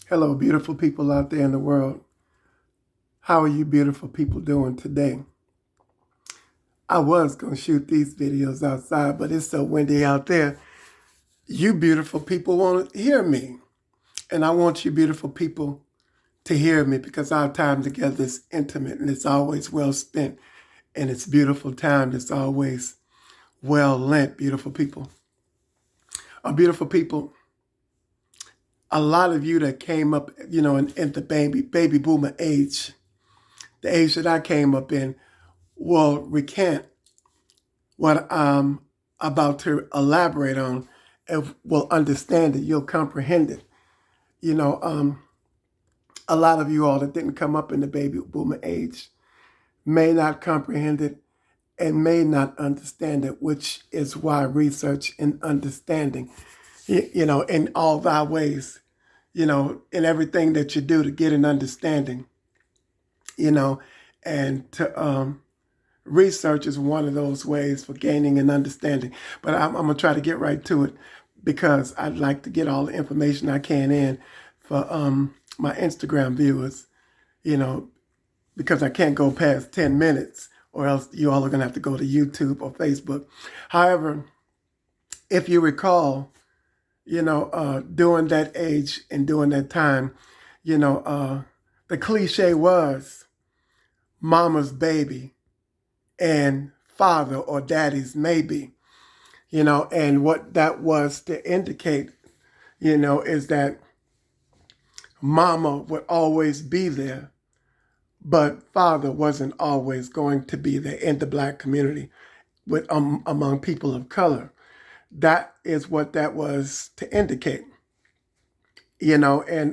Hello, beautiful people out there in the world. How are you beautiful people doing today? I was going to shoot these videos outside, but it's so windy out there. You beautiful people want to hear me. And I want you beautiful people to hear me because our time together is intimate and it's always well spent. And it's beautiful time that's always well lent, beautiful people. Beautiful people, a lot of you that came up, in the baby boomer age, the age that I came up in, will recant what I'm about to elaborate on and will understand it. You'll comprehend it. You know, a lot of you all that didn't come up in the baby boomer age may not comprehend it and may not understand it, which is why research and understanding, in all thy ways, in everything that you do to get an understanding, and to research is one of those ways for gaining an understanding. But I'm going to try to get right to it because I'd like to get all the information I can in for my Instagram viewers, because I can't go past 10 minutes or else you all are going to have to go to YouTube or Facebook. However, if you recall, during that age and during that time, the cliche was mama's baby and father or daddy's maybe, and what that was to indicate, is that mama would always be there, but father wasn't always going to be there in the Black community with among people of color. That is what that was to indicate, and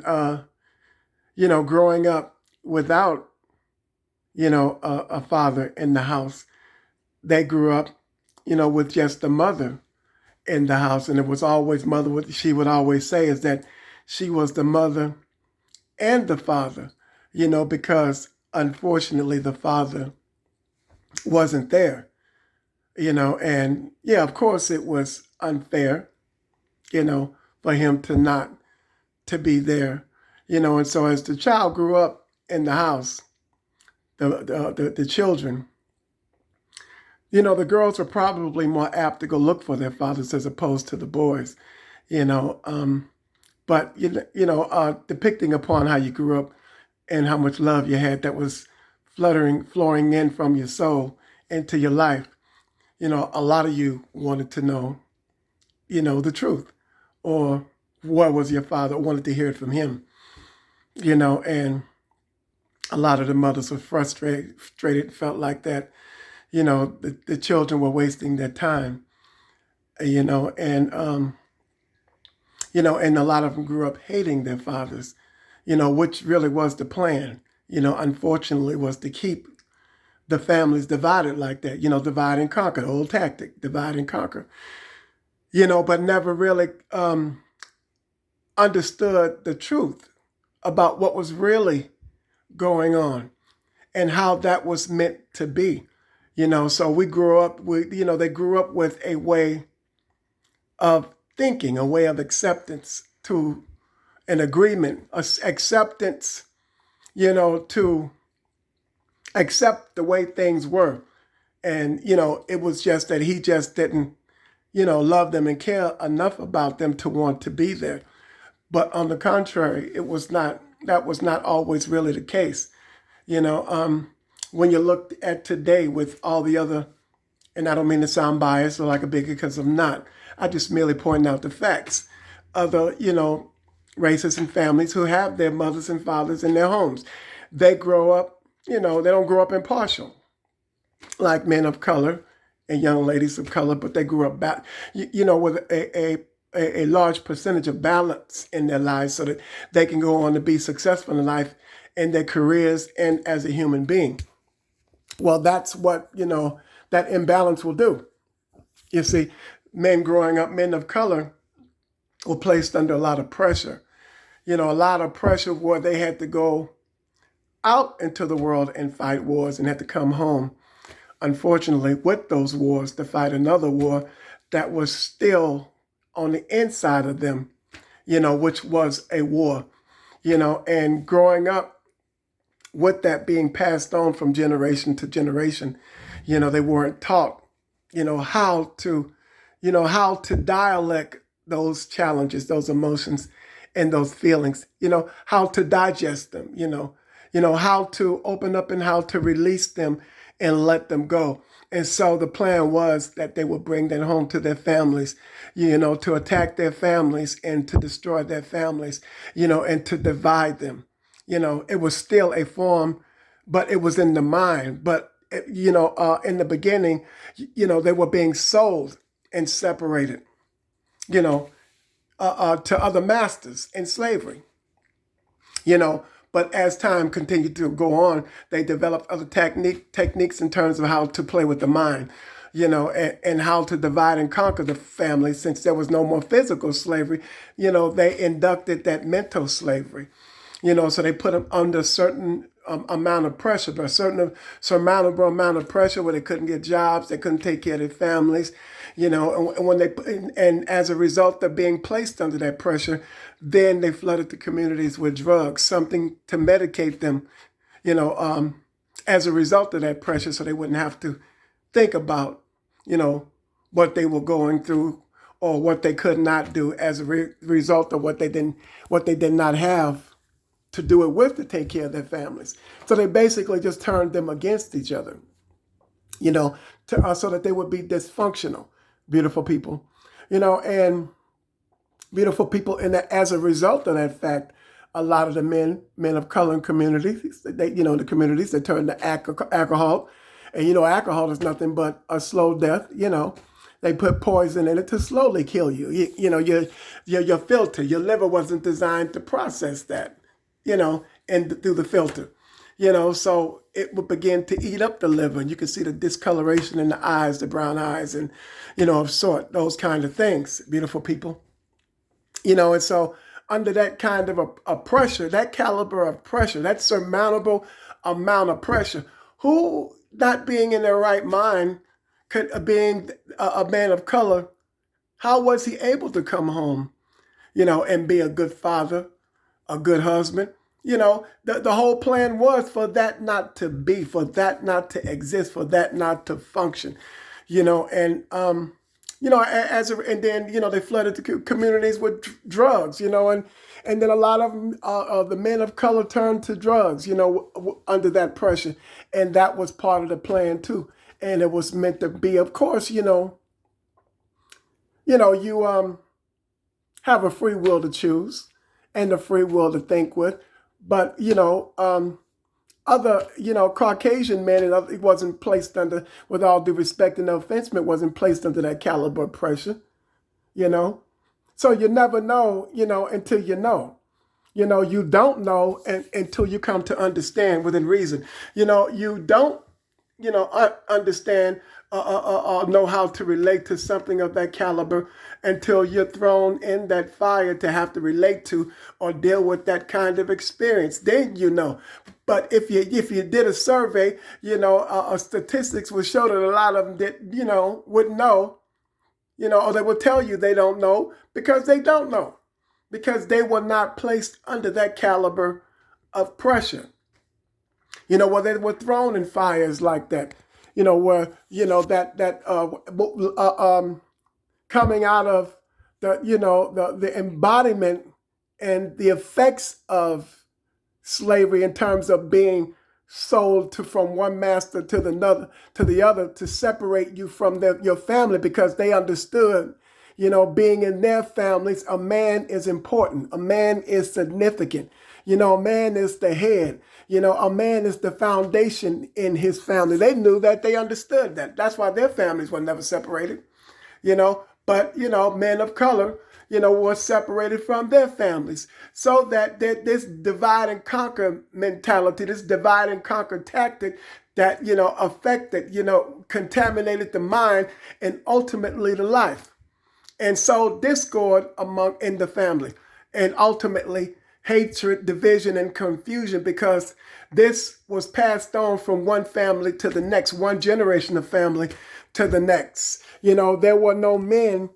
growing up without, a father in the house. They grew up, with just a mother in the house. And it was always mother, what she would always say is that she was the mother and the father, because unfortunately the father wasn't there, and yeah, of course it was unfair, for him to not to be there, and so as the child grew up in the house, the children, the girls were probably more apt to go look for their fathers as opposed to the boys, you know. But depicting upon how you grew up and how much love you had that was flowing in from your soul into your life. A lot of you wanted to know, the truth, or what was your father, wanted to hear it from him, and a lot of the mothers were frustrated, felt like that, the children were wasting their time, and a lot of them grew up hating their fathers, which really was the plan, unfortunately, was to keep the families divided like that, divide and conquer, the old tactic, divide and conquer, but never really understood the truth about what was really going on and how that was meant to be, so we grew up with, they grew up with a way of thinking, a way of acceptance to an agreement, acceptance, to accept the way things were. And, it was just that he just didn't, love them and care enough about them to want to be there. But on the contrary, that was not always really the case. When you look at today with all the other, and I don't mean to sound biased or like a bigot because I'm not, I just merely point out the facts. Other, races and families who have their mothers and fathers in their homes, they grow up, they don't grow up impartial like men of color and young ladies of color, but they grew up with a large percentage of balance in their lives so that they can go on to be successful in life, in their careers, and as a human being. Well, that's what, that imbalance will do. You see, men growing up, men of color, were placed under a lot of pressure. A lot of pressure where they had to go out into the world and fight wars and had to come home, unfortunately, with those wars to fight another war that was still on the inside of them, which was a war, and growing up with that being passed on from generation to generation, they weren't taught, how to, how to dialect those challenges, those emotions, and those feelings, how to digest them, how to open up and how to release them and let them go. And so the plan was that they would bring them home to their families, to attack their families and to destroy their families, and to divide them. It was still a form, but it was in the mind. But, in the beginning, they were being sold and separated, to other masters in slavery, you know. But as time continued to go on, they developed other techniques in terms of how to play with the mind, and how to divide and conquer the family. Since there was no more physical slavery, they inducted that mental slavery, so they put them under certain amount of pressure, but a certain surmountable amount of pressure where they couldn't get jobs, they couldn't take care of their families, and when and as a result of being placed under that pressure, then they flooded the communities with drugs, something to medicate them, you know, um, as a result of that pressure, so they wouldn't have to think about, you know, what they were going through or what they could not do as a result of what they did not have to do it with to take care of their families. So they basically just turned them against each other, so that they would be dysfunctional, beautiful people, and beautiful people. And as a result of that fact, a lot of the men of color in communities, the communities, they turn to alcohol. And, alcohol is nothing but a slow death, They put poison in it to slowly kill you. Your filter, your liver wasn't designed to process that, and through the filter, so it would begin to eat up the liver. And you can see the discoloration in the eyes, the brown eyes, and, of sort, those kind of things, beautiful people. And so under that kind of a pressure, that caliber of pressure, that surmountable amount of pressure, who, not being in their right mind, being a man of color, how was he able to come home, and be a good father, a good husband? The whole plan was for that not to be, for that not to exist, for that not to function, and and then they flooded the communities with drugs, and then a lot of the men of color turned to drugs, under that pressure, and that was part of the plan too, and it was meant to be. Of course, you have a free will to choose, and a free will to think with, but other, Caucasian men, and it wasn't placed under, with all due respect and no offense, it wasn't placed under that caliber of pressure, So you never know, until you know. You don't know until you come to understand within reason. You don't, understand know how to relate to something of that caliber until you're thrown in that fire to have to relate to or deal with that kind of experience. Then you know. But if you did a survey, statistics would show that a lot of them wouldn't know, or they would tell you they don't know because they don't know, because they were not placed under that caliber of pressure. Where they were thrown in fires like that, where coming out of the embodiment and the effects of slavery in terms of being sold from one master to the other to separate you from your family, because they understood, being in their families, a man is important, a man is significant, a man is the head, a man is the foundation in his family. They knew that, they understood that. That's why their families were never separated, but, men of color, were separated from their families, so that this divide and conquer mentality, this divide and conquer tactic that, affected, contaminated the mind and ultimately the life. And so discord in the family, and ultimately hatred, division, and confusion, because this was passed on from one family to the next, one generation of family to the next. There were no men,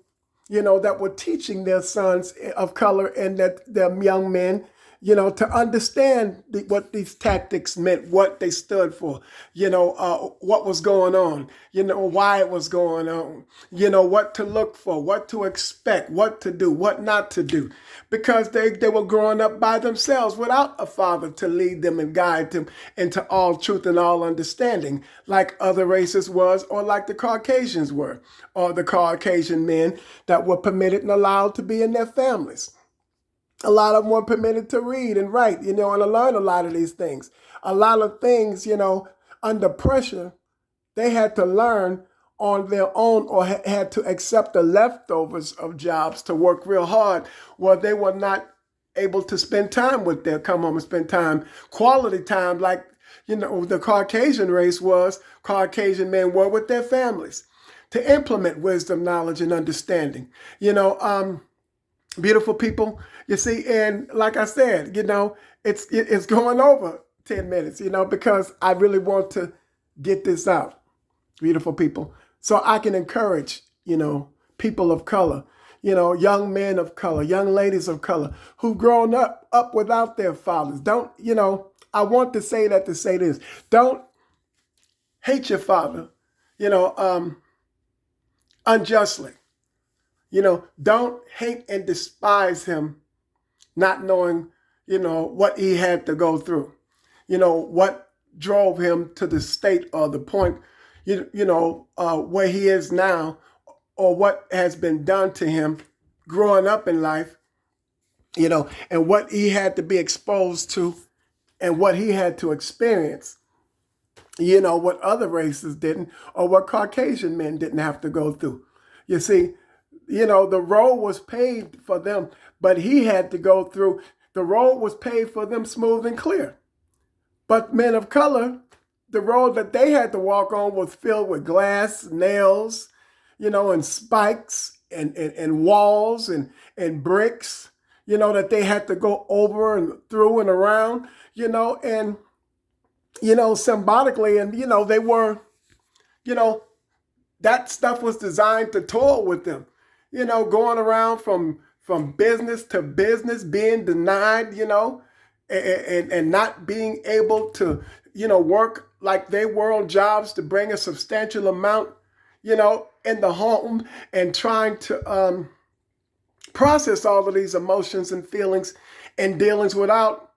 that were teaching their sons of color and that their young men, to understand what these tactics meant, what they stood for, what was going on, why it was going on, what to look for, what to expect, what to do, what not to do, because they were growing up by themselves without a father to lead them and guide them into all truth and all understanding, like other races was, or like the Caucasians were, or the Caucasian men that were permitted and allowed to be in their families. A lot of them were permitted to read and write, and to learn a lot of these things. A lot of things, under pressure, they had to learn on their own, or had to accept the leftovers of jobs to work real hard, where they were not able to spend time with their, come home and spend time, quality time, like, the Caucasian race was, Caucasian men were with their families to implement wisdom, knowledge, and understanding. Beautiful people, you see, and like I said, it's going over 10 minutes, because I really want to get this out, beautiful people, so I can encourage, people of color, young men of color, young ladies of color who've grown up without their fathers. Don't, I want to say that to say this. Don't hate your father, unjustly. Don't hate and despise him, not knowing, what he had to go through, what drove him to the state or the point, where he is now, or what has been done to him growing up in life, and what he had to be exposed to and what he had to experience, what other races didn't, or what Caucasian men didn't have to go through. You see, the road was paved for them, but he had to go through, the road was paved for them smooth and clear. But men of color, the road that they had to walk on was filled with glass, nails, and spikes and walls and bricks, that they had to go over and through and around, and, symbolically, and, they were, that stuff was designed to toil with them. Going around from business to business, being denied, and not being able to, work like they were on jobs to bring a substantial amount, in the home, and trying to process all of these emotions and feelings and dealings without,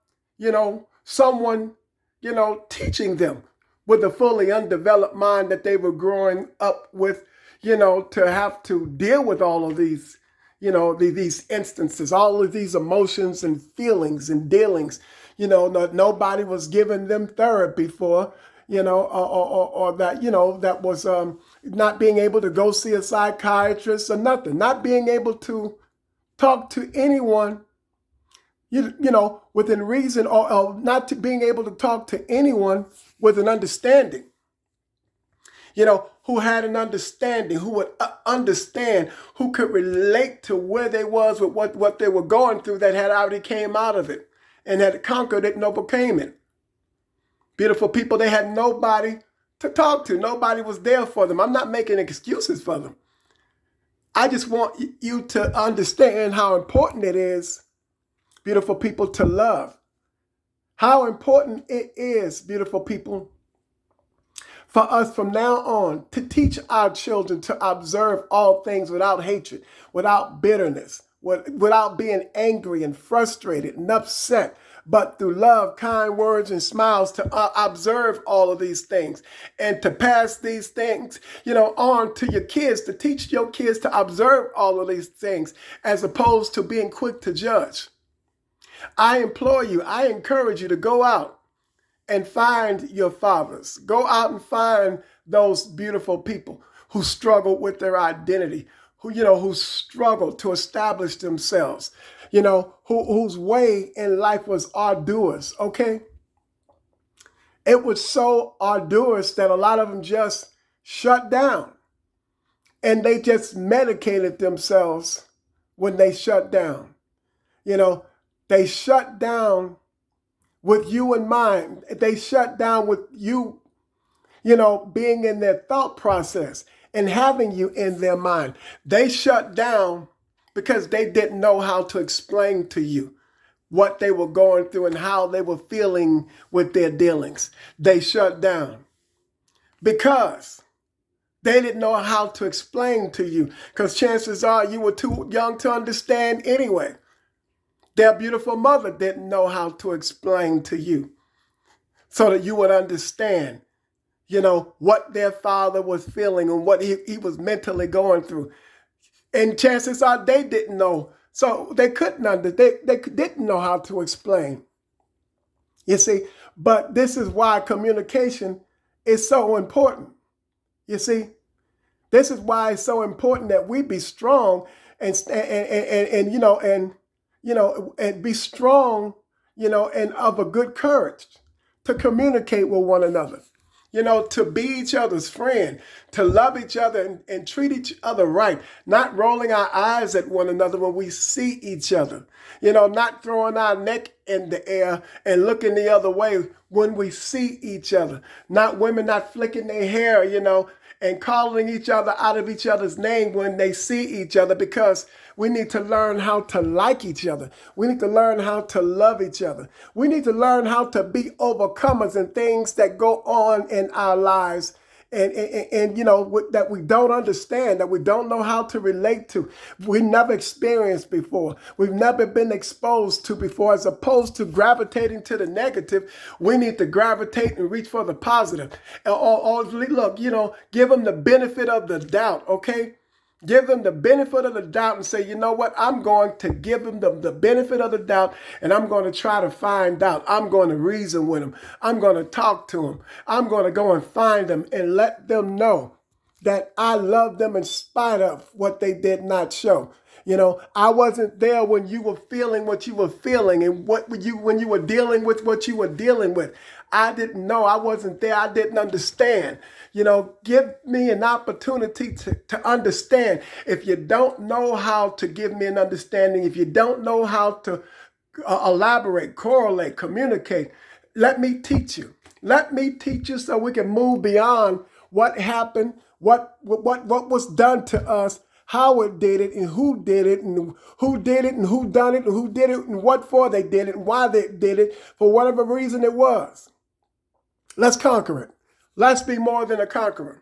someone, teaching them with a fully undeveloped mind that they were growing up with, to have to deal with all of these, these instances, all of these emotions and feelings and dealings. Nobody was giving them therapy for, or that, that was not being able to go see a psychiatrist or nothing, not being able to talk to anyone, within reason, or not to being able to talk to anyone with an understanding. Who had an understanding, who would understand, who could relate to where they was with what they were going through, that had already came out of it and had conquered it and overcame it. Beautiful people, they had nobody to talk to. Nobody was there for them. I'm not making excuses for them. I just want you to understand how important it is, beautiful people, to love. How important it is, beautiful people, for us from now on to teach our children to observe all things without hatred, without bitterness, without being angry and frustrated and upset, but through love, kind words, and smiles, to observe all of these things and to pass these things, on to your kids, to teach your kids to observe all of these things as opposed to being quick to judge. I implore you, I encourage you to go out and find your fathers. Go out and find those beautiful people who struggle with their identity, who struggle to establish themselves, whose way in life was arduous, okay? It was so arduous that a lot of them just shut down, and they just medicated themselves when they shut down. They shut down with you in mind. They shut down with you, being in their thought process and having you in their mind. They shut down because they didn't know how to explain to you what they were going through and how they were feeling with their dealings. They shut down because they didn't know how to explain to you, because chances are you were too young to understand anyway. Their beautiful mother didn't know how to explain to you so that you would understand, what their father was feeling and what he was mentally going through. And chances are they didn't know. So they couldn't they didn't know how to explain. You see, but this is why communication is so important. You see, this is why it's so important that we be strong and be strong, and of a good courage to communicate with one another. To be each other's friend, to love each other and treat each other right, not rolling our eyes at one another when we see each other, not throwing our neck in the air and looking the other way when we see each other, women not flicking their hair, and calling each other out of each other's name when they see each other, because we need to learn how to like each other. We need to learn how to love each other. We need to learn how to be overcomers in things that go on in our lives and that we don't understand, that we don't know how to relate to. We never experienced before. We've never been exposed to before. As opposed to gravitating to the negative, we need to gravitate and reach for the positive. Or look, give them the benefit of the doubt, okay? Give them the benefit of the doubt and say, you know what? I'm going to give them the benefit of the doubt, and I'm going to try to find out. I'm going to reason with them. I'm going to talk to them. I'm going to go and find them and let them know that I love them in spite of what they did not show. I wasn't there when you were feeling what you were feeling and when you were dealing with what you were dealing with. I didn't know. I wasn't there. I didn't understand. Give me an opportunity to understand. If you don't know how to give me an understanding, if you don't know how to elaborate, correlate, communicate, let me teach you. Let me teach you so we can move beyond what happened, what was done to us, how it did it, and who did it, and who did it, and who done it, and who did it, and what for they did it, and why they did it, for whatever reason it was. Let's conquer it. Let's be more than a conqueror.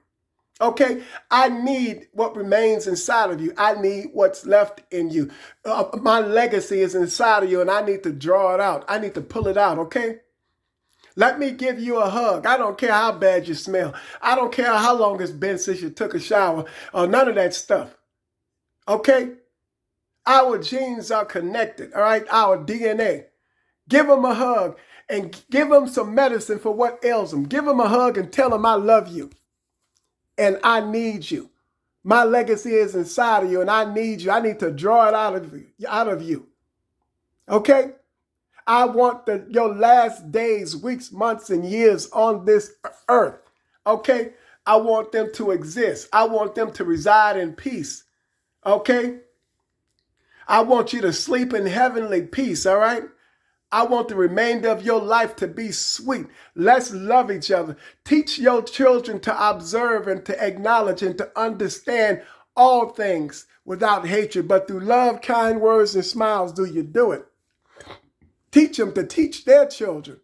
Okay? I need what remains inside of you. I need what's left in you. My legacy is inside of you, and I need to draw it out. I need to pull it out, okay? Let me give you a hug. I don't care how bad you smell. I don't care how long it's been since you took a shower or none of that stuff. Okay? Our genes are connected, all right? Our DNA. Give them a hug and give them some medicine for what ails them. Give them a hug and tell them I love you and I need you. My legacy is inside of you and I need you. I need to draw it out of you. Okay? I want your last days, weeks, months, and years on this earth. Okay? I want them to exist. I want them to reside in peace. Okay? I want you to sleep in heavenly peace, all right? I want the remainder of your life to be sweet. Let's love each other. Teach your children to observe and to acknowledge and to understand all things without hatred, but through love, kind words, and smiles do you do it. Teach them to teach their children,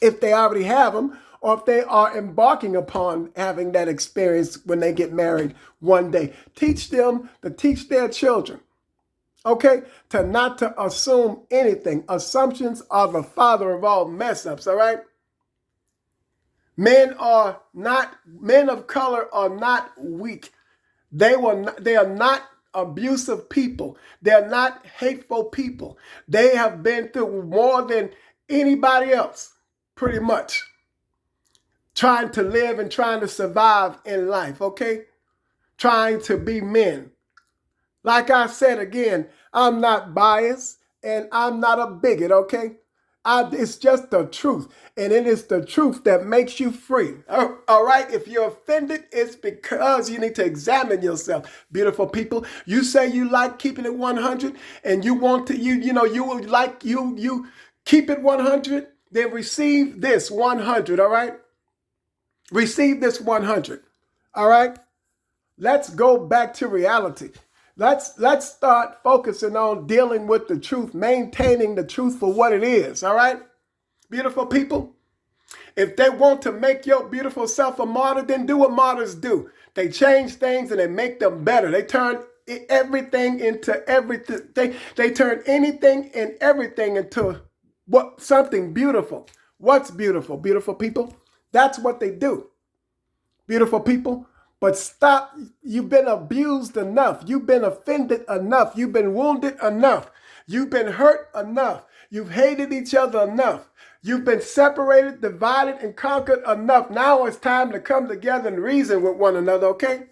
if they already have them, or if they are embarking upon having that experience when they get married one day. Teach them to teach their children. Okay, not to assume anything. Assumptions are the father of all mess ups, all right? Men of color are not weak. They are not abusive people. They're not hateful people. They have been through more than anybody else, pretty much, trying to live and trying to survive in life, okay? Trying to be men. Like I said again, I'm not biased and I'm not a bigot, okay? It's just the truth, and it is the truth that makes you free. All right? If you're offended, it's because you need to examine yourself. Beautiful people, you say you like keeping it 100 and you want to, you would like you keep it 100, then receive this 100, all right? Receive this 100, all right? Let's go back to reality. Let's start focusing on dealing with the truth, maintaining the truth for what it is, all right? Beautiful people, if they want to make your beautiful self a martyr, then do what martyrs do. They change things and they make them better. They turn everything into everything. They turn anything and everything into something beautiful. What's beautiful, beautiful people? That's what they do, beautiful people. But stop. You've been abused enough. You've been offended enough. You've been wounded enough. You've been hurt enough. You've hated each other enough. You've been separated, divided, and conquered enough. Now it's time to come together and reason with one another, okay?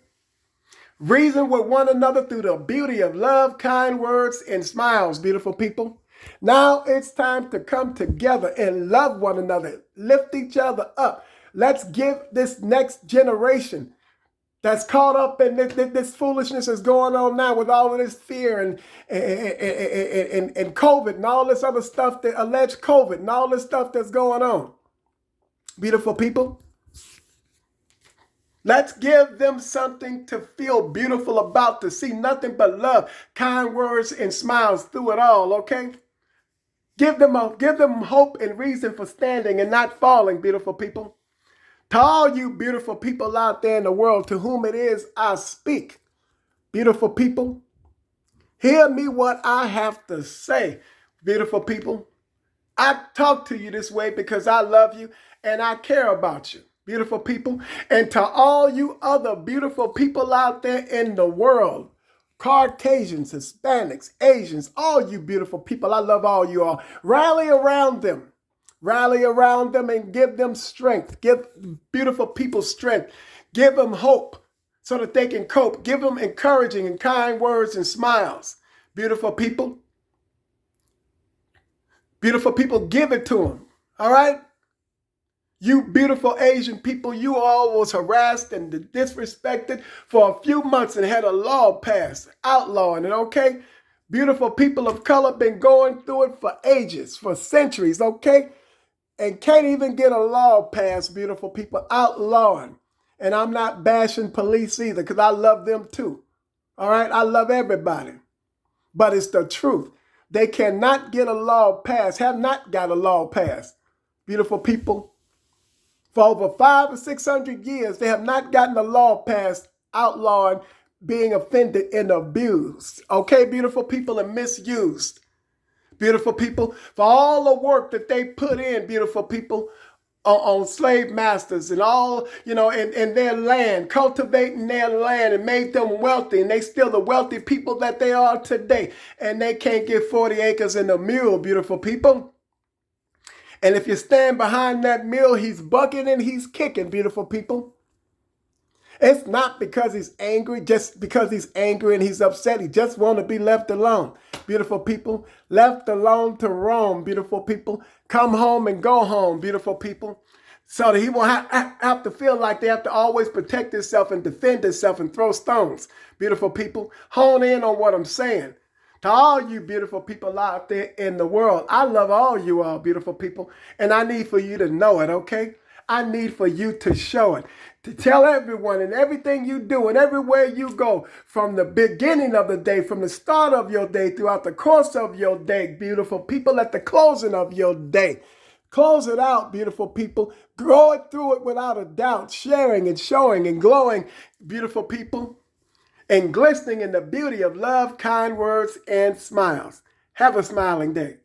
Reason with one another through the beauty of love, kind words, and smiles, beautiful people. Now it's time to come together and love one another, lift each other up. Let's give this next generation that's caught up in this foolishness that's going on now with all of this fear and COVID and all this other stuff, the alleged COVID and all this stuff that's going on. Beautiful people, let's give them something to feel beautiful about, to see nothing but love, kind words, and smiles through it all, okay? Give them hope and reason for standing and not falling, beautiful people. To all you beautiful people out there in the world to whom it is I speak, beautiful people, hear me what I have to say, beautiful people. I talk to you this way because I love you and I care about you, beautiful people. And to all you other beautiful people out there in the world, Caucasians, Hispanics, Asians, all you beautiful people, I love all you all. Rally around them. Rally around them and give them strength. Give beautiful people strength. Give them hope so that they can cope. Give them encouraging and kind words and smiles. Beautiful people. Beautiful people, give it to them. All right? You beautiful Asian people, you all was harassed and disrespected for a few months and had a law passed outlawing it, okay? Beautiful people of color been going through it for ages, for centuries, okay? And can't even get a law passed, beautiful people, outlawing. And I'm not bashing police either because I love them too. All right? I love everybody. But it's the truth. They cannot get a law passed, have not got a law passed. Beautiful people, for over 500 or 600 years, they have not gotten a law passed outlawing being offended and abused. Okay, beautiful people, and misused. Beautiful people, for all the work that they put in, beautiful people, on slave masters and all, in their land, cultivating their land and made them wealthy. And they still the wealthy people that they are today. And they can't get 40 acres and a mule, beautiful people. And if you stand behind that mule, he's bucking and he's kicking, beautiful people. It's not because he's angry, just because he's angry and he's upset. He just wants to be left alone. Beautiful people, left alone to roam, beautiful people. Come home and go home, beautiful people. So that he won't have to feel like they have to always protect himself and defend himself and throw stones. Beautiful people, hone in on what I'm saying. To all you beautiful people out there in the world, I love all you all beautiful people. And I need for you to know it, okay? I need for you to show it, to tell everyone and everything you do and everywhere you go, from the beginning of the day, from the start of your day, throughout the course of your day, beautiful people, at the closing of your day. Close it out, beautiful people. Grow it through it without a doubt, sharing and showing and glowing, beautiful people, and glistening in the beauty of love, kind words, and smiles. Have a smiling day.